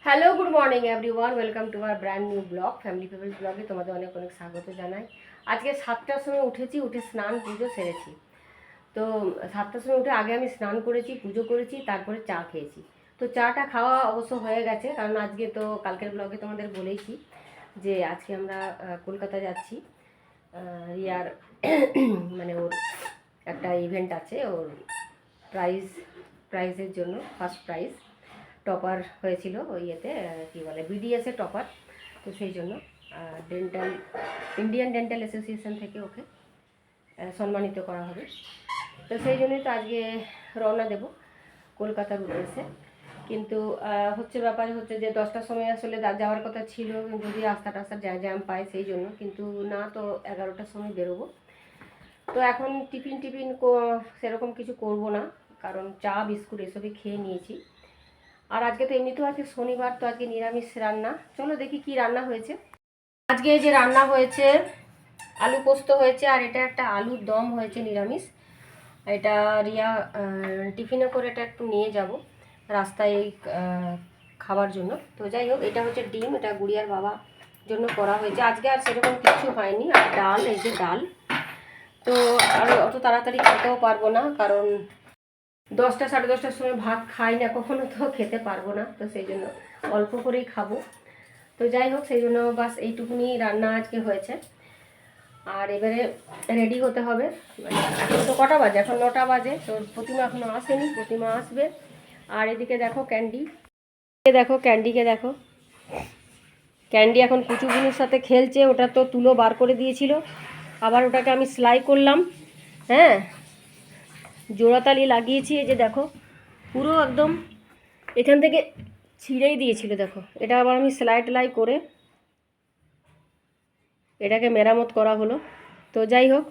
Hello good morning everyone, welcome to our brand new blog family peoples ব্লগে তোমাদের অনেক অনেক স্বাগত জানাই। আজকে 7টার সময় উঠেছি, উঠে স্নান পুজো সেরেছি। তো 7টার সময় উঠে আগে আমি স্নান করেছি, পুজো করেছি, তারপরে চা খেয়েছি। তো চাটা খাওয়া অবশ্য হয়ে গেছে, কারণ আজকে তো কালকের ব্লগে তোমাদের বলেইছি যে আজকে আমরা কলকাতা যাচ্ছি। রিয়ার মানে ওর একটা ইভেন্ট আছে, ওর প্রাইজের জন্য ফার্স্ট প্রাইজ টপার হয়েছিল ওই ইয়েতে, কী বলে বিডিএসে টপার। তো সেই জন্য ইন্ডিয়ান ডেন্টাল অ্যাসোসিয়েশন থেকে ওকে সম্মানিত করা হবে। তো সেই জন্যই তো আজকে রওনা দেব কলকাতার উদ্দেশ্যে। কিন্তু ব্যাপার হচ্ছে যে 10টার সময় আসলে যাওয়ার কথা ছিল, যদি রাস্তা টাস্তা জ্যাম পায় সেই জন্য, কিন্তু না, তো 11টার সময় বেরোবো। তো এখন টিফিন সেরকম কিছু করব না, কারণ চা বিস্কুট এসবই খেয়ে নিয়েছি। আর আজকে তো এমনিতেও আজকে শনিবার, তো আজকে নিরামিষ রান্না। চলো দেখি কি রান্না হয়েছে। আজকে যে রান্না হয়েছে, আলু পোস্ত হয়েছে, আর এটা একটা আলুর দম হয়েছে নিরামিষ। এটা রিয়া টিফিনে করে এটা একটু নিয়ে যাব রাস্তায় খাবার জন্য। তো যাই হোক, এটা হচ্ছে ডিম, এটা গুড়িয়ার বাবার জন্য করা হয়েছে। আজকে আর সেরকম কিছু হয়নি। আর ডাল, এই যে ডাল। তো আর অত তাড়াতাড়ি খেতেও পারবো না, কারণ 10টা সাড়ে 10টার সময় ভাত খাই না কখনো, তো খেতে পারবো না। তো সেই জন্য অল্প করেই খাবো। তো যাই হোক, সেই জন্য বাস এইটুকুনি রান্না আজকে হয়েছে। আর এবারে রেডি হতে হবে। এখন তো কটা বাজে? এখন 9টা বাজে। তো প্রতিমা এখনও আসেনি, প্রতিমা আসবে। আর এদিকে দেখো ক্যান্ডিকে দেখো, ক্যান্ডি এখন কুচুগুনির সাথে খেলছে। ওটা তো তুলো বার করে দিয়েছিল, আবার ওটাকে আমি সেলাই করলাম। হ্যাঁ, জোড়াতালি লাগিয়েছি। এই যে দেখো, পুরো একদম এখান থেকে ছিঁড়েই দিয়েছিল। দেখো, এটা আবার আমি সেলাই টেলাই করে এটাকে মেরামত করা হলো। তো যাই হোক,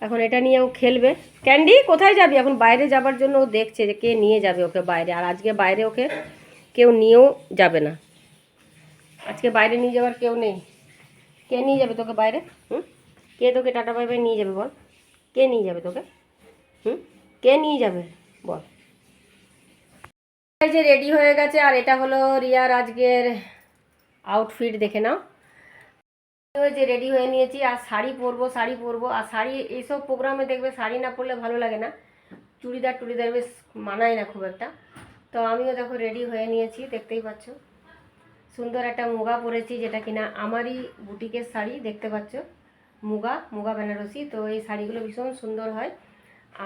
এখন এটা নিয়ে ও খেলবে। ক্যান্ডি কোথায় যাবি? এখন বাইরে যাবার জন্য ও দেখছে যে কে নিয়ে যাবে ওকে বাইরে। আর আজকে বাইরে ওকে কেউ নিয়েও যাবে না, আজকে বাইরে নিয়ে যাওয়ার কেউ নেই। কে নিয়ে যাবে তোকে বাইরে? কে তোকে টাটা বাই বাই নিয়ে যাবে বল? কে নিয়ে যাবে তোকে? কে নিয়ে যাবে বল? এই যে রেডি হয়ে গেছে, আর এটা হলো রিয়ার আজকের আউটফিট, দেখে নাও। ওই যে রেডি হয়ে নিয়েছি, আর শাড়ি পরবো। আর শাড়ি এইসব প্রোগ্রামে দেখবে শাড়ি না পরলে ভালো লাগে না, চুড়িদার বেশ মানায় না খুব একটা। তো আমিও দেখো রেডি হয়ে নিয়েছি, দেখতেই পাচ্ছ। সুন্দর একটা মুগা পরেছি, যেটা কিনা আমারই বুটিকের শাড়ি, দেখতে পাচ্ছ। মুগা বেনারসি। তো এই শাড়িগুলো ভীষণ সুন্দর হয়,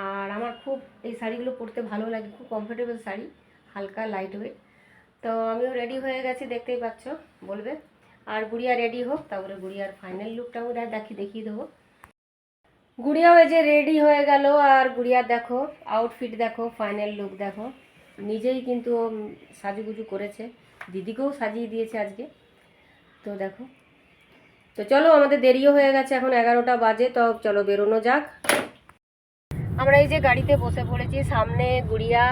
আর আমার খুব এই শাড়িগুলো পরতে ভালো লাগে। খুব কমফোর্টেবল শাড়ি, হালকা লাইট ওয়েট। তো আমিও রেডি হয়ে গেছি, দেখতেই পাচ্ছ। বলবে আর গুড়িয়া রেডি হোক, তারপরে গুড়িয়ার ফাইনাল লুকটাও দেখিয়ে দেবো। গুড়িয়াও এই যে রেডি হয়ে গেল, আর গুড়িয়ার দেখো আউটফিট, দেখো ফাইনাল লুক দেখো। নিজেই কিন্তু সাজুগুজু করেছে, দিদিকেও সাজিয়ে দিয়েছে আজকে। তো দেখো, তো চলো, আমাদের দেরিও হয়ে গেছে, এখন 11টা বাজে। তো চলো বেরোনো যাক। আমরা এই যে গাড়িতে বসে পড়েছি, সামনে গুড়িয়া।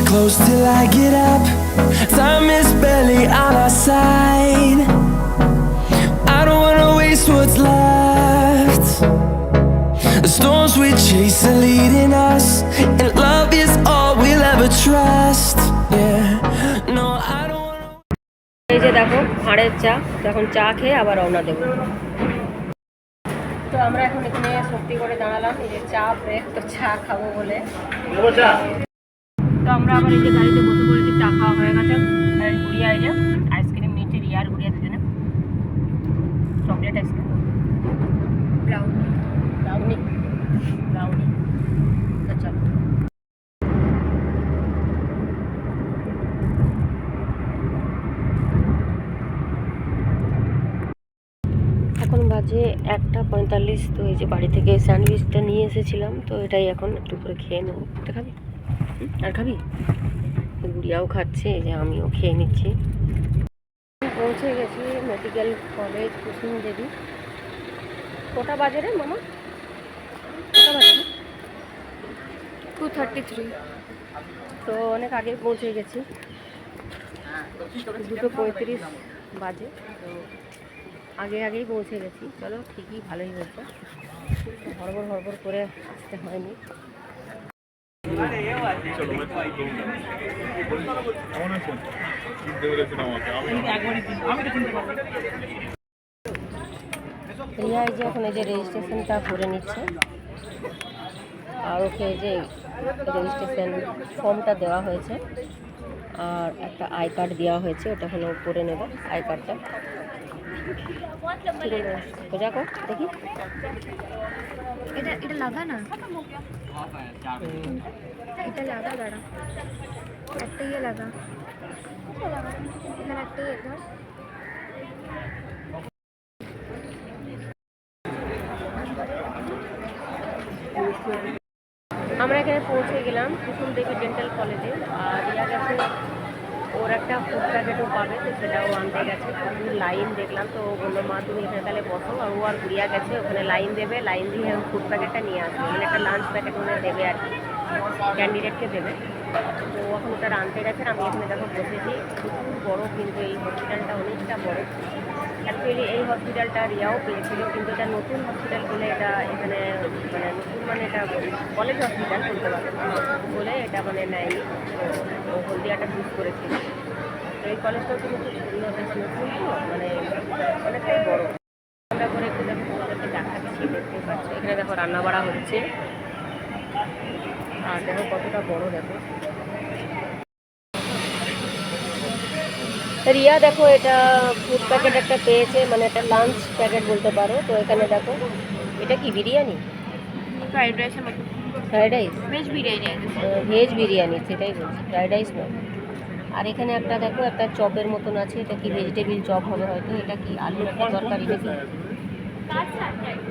Close till I get up. Time is barely on our side. I don't wanna waste what's left. The storms we chase are leading us, and love is all we'll ever trust. Yeah, no, I don't wanna. এই যে দেখো ভাঁড়ের চা, এখন চা খেয়ে আবার রওনা দেবো। তো আমরা এখন এখানে সত্যি করে দাঁড়ালাম, এই যে চা ব্রেক, তো চা খাবো বলে। তো আমরা আবার এই যে গাড়িতে বসে পড়েছি, চা খাওয়া হয়ে গেছে। আর গুড়িয়া এই যে আইসক্রিম নিচ্ছে, রিয়ার গুড়িয়া দুজনে চকলেট আইসক্রিম, ব্রাউনি। তো চলো, এখন বাজে 1:45। তো এই যে বাড়ি থেকে স্যান্ডউইচটা নিয়ে এসেছিলাম, তো এটাই এখন একটু করে খেয়ে নেবো। এটা খাবি? আর খাবি? গুড়িয়াও খাচ্ছে, যে আমিও খেয়ে নিচ্ছি। পৌঁছে গেছি মেডিকেল কলেজ কুসুম দেবী। কটা বাজে রে মামা? কটা বাজে? 2:33। তো অনেক আগে পৌঁছে গেছি, 2:35 বাজে। তো আগে আগেই পৌঁছে গেছি। চলো ঠিকই, ভালোই হয়েছে, হড়বড় হড়বড় করে আসতে হয়নি। রিয়া এই যে এখন এই যে রেজিস্ট্রেশনটা করে নিচ্ছে, আর ওকে এই যে রেজিস্ট্রেশন ফর্মটা দেওয়া হয়েছে আর একটা আই কার্ড দেওয়া হয়েছে, ওটা হলো করে নেবে আই কার্ডটা। সোজা কর দেখি, এটা লাগা না, এটা লাগা, দাঁড়া একটা ইয়ে লাগা, এখানে একটা ইয়ে ধর। আমরা এখানে পৌঁছে গেলাম কুসুম দেবী ডেন্টাল কলেজে। আর রিয়া গেছে, ওর একটা ফুড প্যাকেটও পাবে, তো সেটাও আনতে গেছে। প্রচুর লাইন দেখলাম, তো ও বললো মা তুমি এখানে তাহলে বসো। আর ও আর গুড়িয়া গেছে ওখানে লাইন দেবে, লাইন দিয়ে ফুড প্যাকেটটা নিয়ে আসবে, মানে একটা লাঞ্চ প্যাকেট ওখানে দেবে আর কি, ক্যান্ডিডেটকে দেবে। তো এখন ওটা আনতে গেছে। আমি এখানে দেখো বসেছি, প্রচুর বড়, কিন্তু এই হসপিটালটা অনেকটা বড়। অ্যাকচুয়ালি এই হসপিটালটা রিয়াও পেয়েছিল, কিন্তু এটা নতুন হসপিটাল বলে এটা এখানে মানে নতুন মানে এটা কলেজ হসপিটাল বলতে পারে বলে এটা মানে নেয়নি, তো হলদিয়াটা চুজ করেছিল। তো এই কলেজটাও কিন্তু খুব সুন্দর, বেশ নতুন, তো মানে অনেকটাই বড়। আমরা করে একটু দেখো তোমাদেরকে দেখাচ্ছি, দেখতে পাচ্ছ এখানে দেখো রান্না বাড়া হচ্ছে, আর দেখো কতটা বড়। দেখো রিয়া দেখো এটা ফুড প্যাকেট একটা পেয়েছে, মানে একটা লাঞ্চ প্যাকেট বলতে পারো। তো এখানে দেখো এটা কি বিরিয়ানি, ফ্রাইড রাইসের মতো, fried rice, veg biryani, veg biryani, সেটাই বলছি, ফ্রাইড রাইস নয়। আর এখানে একটা দেখো একটা চপের মতন আছে, এটা কি ভেজিটেবিল চপ হবে হয়তো। এটা কি আলুর তরকারি নাকি,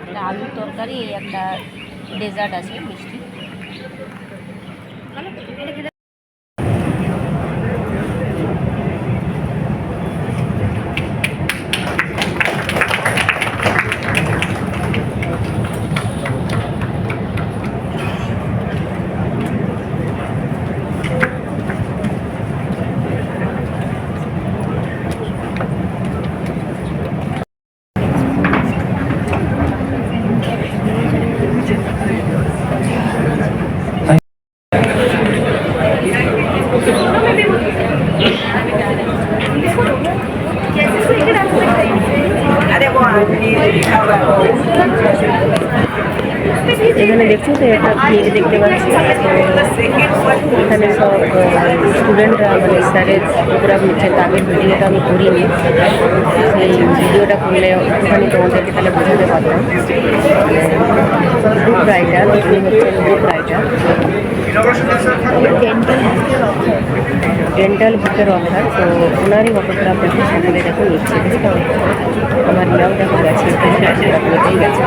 এটা আলুর তরকারি। এই একটা ডেজার্ট আছে মিষ্টি। এখানে দেখছো তো একটা ভিড় দেখতে পাচ্ছি, এখানে সব স্টুডেন্টরা মানে স্যারের প্রোগ্রাম নিচ্ছে। আগের ভিডিওটা আমি করিনি, সেই ভিডিওটা করলে একটুখানি তোমাদেরকে তাহলে বোঝাতে পারতাম। বুক রাইটার, উনি হচ্ছেন বুক রাইটার, ডেন্টাল বুকের অথার। তো ওনারই অটোগ্রাফ দেখো সকলে দেখো নিচ্ছে, বুঝতে পারছো। আমার নাও দেখো গেছে, নিজেই গেছে,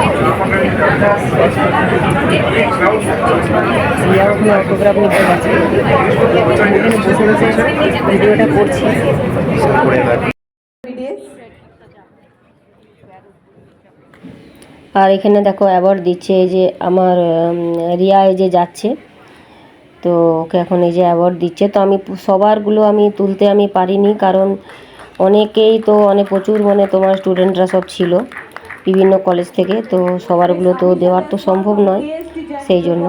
রিয়াও ওখানে অটোগ্রাফ নিতে গেছে। এখানে বসে বসে ভিডিওটা করছি। আর এখানে দেখো অ্যাওয়ার্ড দিচ্ছে, এই যে আমার রিয়া এই যে যাচ্ছে, তো ওকে এখন এই যে অ্যাওয়ার্ড দিচ্ছে। তো আমি সবারগুলো আমি তুলতে আমি পারিনি, কারণ অনেকেই তো অনেক প্রচুর মানে তোমার স্টুডেন্টরা সব ছিল বিভিন্ন কলেজ থেকে, তো সবারগুলো তো দেওয়ার তো সম্ভব নয়, সেই জন্য।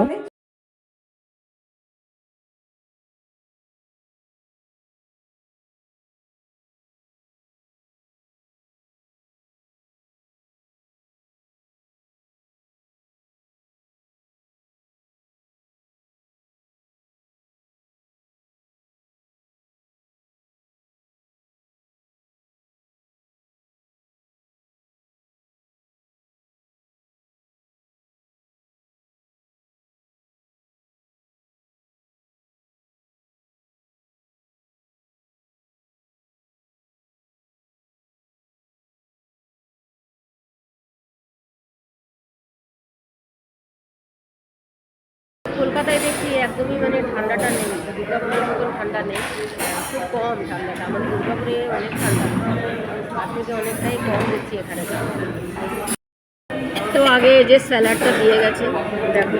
কলকাতায় দেখছি একদমই মানে ঠান্ডাটা নেই, দুর্গাপুরের মতন ঠান্ডা নেই, খুব কম ঠান্ডাটা। আমাদের দুর্গাপুরে অনেক ঠান্ডা, তার থেকে অনেকটাই কম দেখছি এখানে। তো আগে যে স্যালাডটা দিয়ে গেছে দেখো,